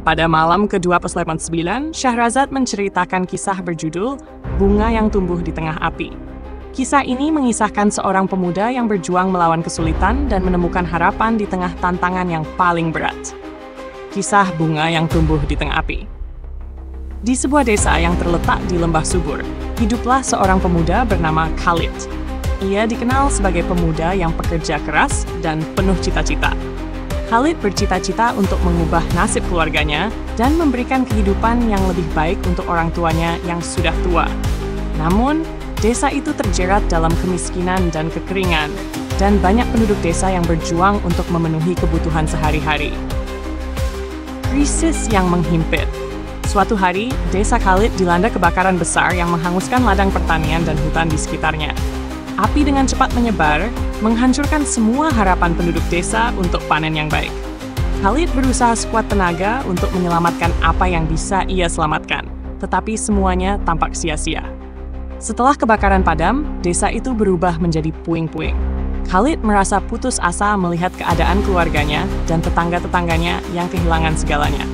Pada malam ke-29, Syahrazad menceritakan kisah berjudul Bunga yang Tumbuh di Tengah Api. Kisah ini mengisahkan seorang pemuda yang berjuang melawan kesulitan dan menemukan harapan di tengah tantangan yang paling berat. Kisah Bunga yang Tumbuh di Tengah Api. Di sebuah desa yang terletak di lembah subur, hiduplah seorang pemuda bernama Khalid. Ia dikenal sebagai pemuda yang pekerja keras dan penuh cita-cita. Khalid bercita-cita untuk mengubah nasib keluarganya dan memberikan kehidupan yang lebih baik untuk orang tuanya yang sudah tua. Namun, desa itu terjerat dalam kemiskinan dan kekeringan, dan banyak penduduk desa yang berjuang untuk memenuhi kebutuhan sehari-hari. Krisis yang menghimpit. Suatu hari, desa Khalid dilanda kebakaran besar yang menghanguskan ladang pertanian dan hutan di sekitarnya. Api dengan cepat menyebar, menghancurkan semua harapan penduduk desa untuk panen yang baik. Khalid berusaha sekuat tenaga untuk menyelamatkan apa yang bisa ia selamatkan, tetapi semuanya tampak sia-sia. Setelah kebakaran padam, desa itu berubah menjadi puing-puing. Khalid merasa putus asa melihat keadaan keluarganya dan tetangga-tetangganya yang kehilangan segalanya.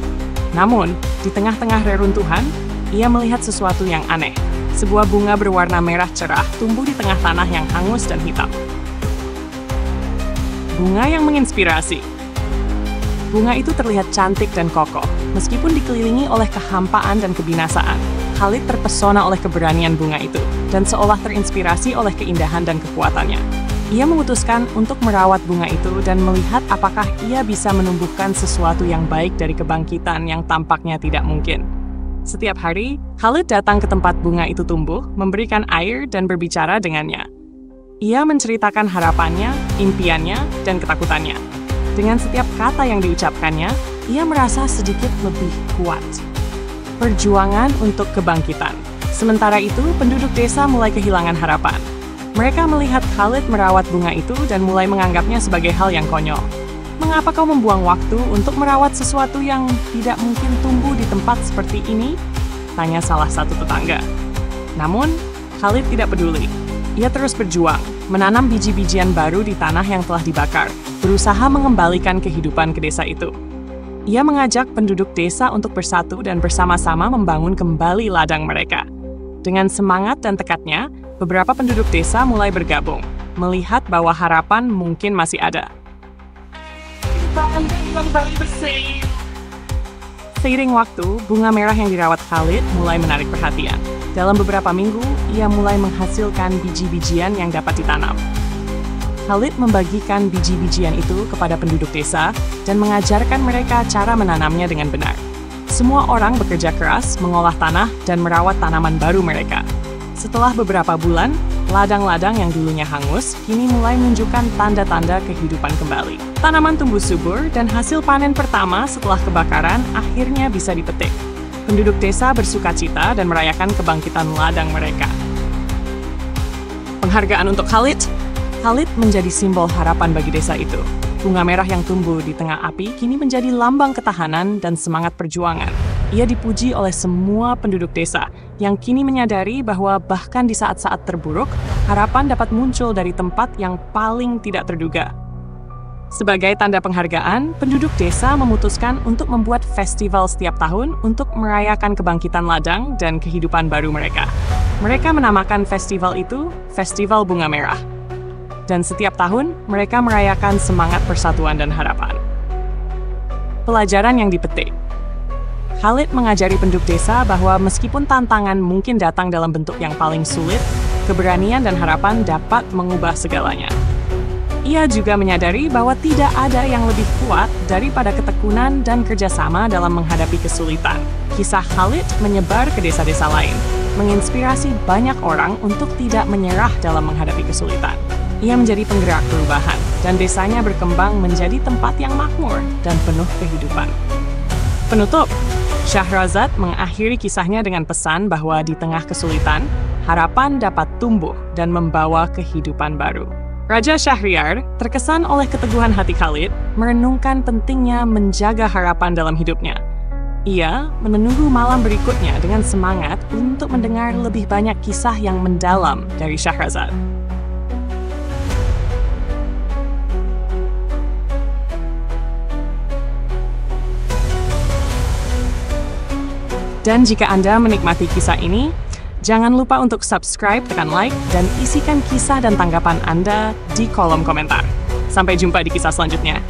Namun, di tengah-tengah reruntuhan, ia melihat sesuatu yang aneh. Sebuah bunga berwarna merah cerah tumbuh di tengah tanah yang hangus dan hitam. Bunga yang menginspirasi. Bunga itu terlihat cantik dan kokoh, meskipun dikelilingi oleh kehampaan dan kebinasaan. Khalid terpesona oleh keberanian bunga itu, dan seolah terinspirasi oleh keindahan dan kekuatannya. Ia memutuskan untuk merawat bunga itu dan melihat apakah ia bisa menumbuhkan sesuatu yang baik dari kebangkitan yang tampaknya tidak mungkin. Setiap hari, Khalid datang ke tempat bunga itu tumbuh, memberikan air dan berbicara dengannya. Ia menceritakan harapannya, impiannya, dan ketakutannya. Dengan setiap kata yang diucapkannya, ia merasa sedikit lebih kuat. Perjuangan untuk kebangkitan. Sementara itu, penduduk desa mulai kehilangan harapan. Mereka melihat Khalid merawat bunga itu dan mulai menganggapnya sebagai hal yang konyol. Mengapa kau membuang waktu untuk merawat sesuatu yang tidak mungkin tumbuh di tempat seperti ini? Tanya salah satu tetangga. Namun, Khalid tidak peduli. Ia terus berjuang, menanam biji-bijian baru di tanah yang telah dibakar, berusaha mengembalikan kehidupan ke desa itu. Ia mengajak penduduk desa untuk bersatu dan bersama-sama membangun kembali ladang mereka. Dengan semangat dan tekadnya, beberapa penduduk desa mulai bergabung, melihat bahwa harapan mungkin masih ada. Seiring waktu, bunga merah yang dirawat Khalid mulai menarik perhatian. Dalam beberapa minggu, ia mulai menghasilkan biji-bijian yang dapat ditanam. Khalid membagikan biji-bijian itu kepada penduduk desa dan mengajarkan mereka cara menanamnya dengan benar. Semua orang bekerja keras, mengolah tanah, dan merawat tanaman baru mereka. Setelah beberapa bulan, ladang-ladang yang dulunya hangus kini mulai menunjukkan tanda-tanda kehidupan kembali. Tanaman tumbuh subur dan hasil panen pertama setelah kebakaran akhirnya bisa dipetik. Penduduk desa bersukacita dan merayakan kebangkitan ladang mereka. Penghargaan untuk Khalid. Khalid menjadi simbol harapan bagi desa itu. Bunga merah yang tumbuh di tengah api kini menjadi lambang ketahanan dan semangat perjuangan. Ia dipuji oleh semua penduduk desa yang kini menyadari bahwa bahkan di saat-saat terburuk, harapan dapat muncul dari tempat yang paling tidak terduga. Sebagai tanda penghargaan, penduduk desa memutuskan untuk membuat festival setiap tahun untuk merayakan kebangkitan ladang dan kehidupan baru mereka. Mereka menamakan festival itu Festival Bunga Merah. Dan setiap tahun, mereka merayakan semangat persatuan dan harapan. Pelajaran yang dipetik. Khalid mengajari penduduk desa bahwa meskipun tantangan mungkin datang dalam bentuk yang paling sulit, keberanian dan harapan dapat mengubah segalanya. Ia juga menyadari bahwa tidak ada yang lebih kuat daripada ketekunan dan kerjasama dalam menghadapi kesulitan. Kisah Khalid menyebar ke desa-desa lain, menginspirasi banyak orang untuk tidak menyerah dalam menghadapi kesulitan. Ia menjadi penggerak perubahan, dan desanya berkembang menjadi tempat yang makmur dan penuh kehidupan. Penutup, Syahrazad mengakhiri kisahnya dengan pesan bahwa di tengah kesulitan, harapan dapat tumbuh dan membawa kehidupan baru. Raja Syahriar terkesan oleh keteguhan hati Khalid, merenungkan pentingnya menjaga harapan dalam hidupnya. Ia menunggu malam berikutnya dengan semangat untuk mendengar lebih banyak kisah yang mendalam dari Syahrazad. Dan jika Anda menikmati kisah ini, jangan lupa untuk subscribe, tekan like, dan isikan kisah dan tanggapan Anda di kolom komentar. Sampai jumpa di kisah selanjutnya.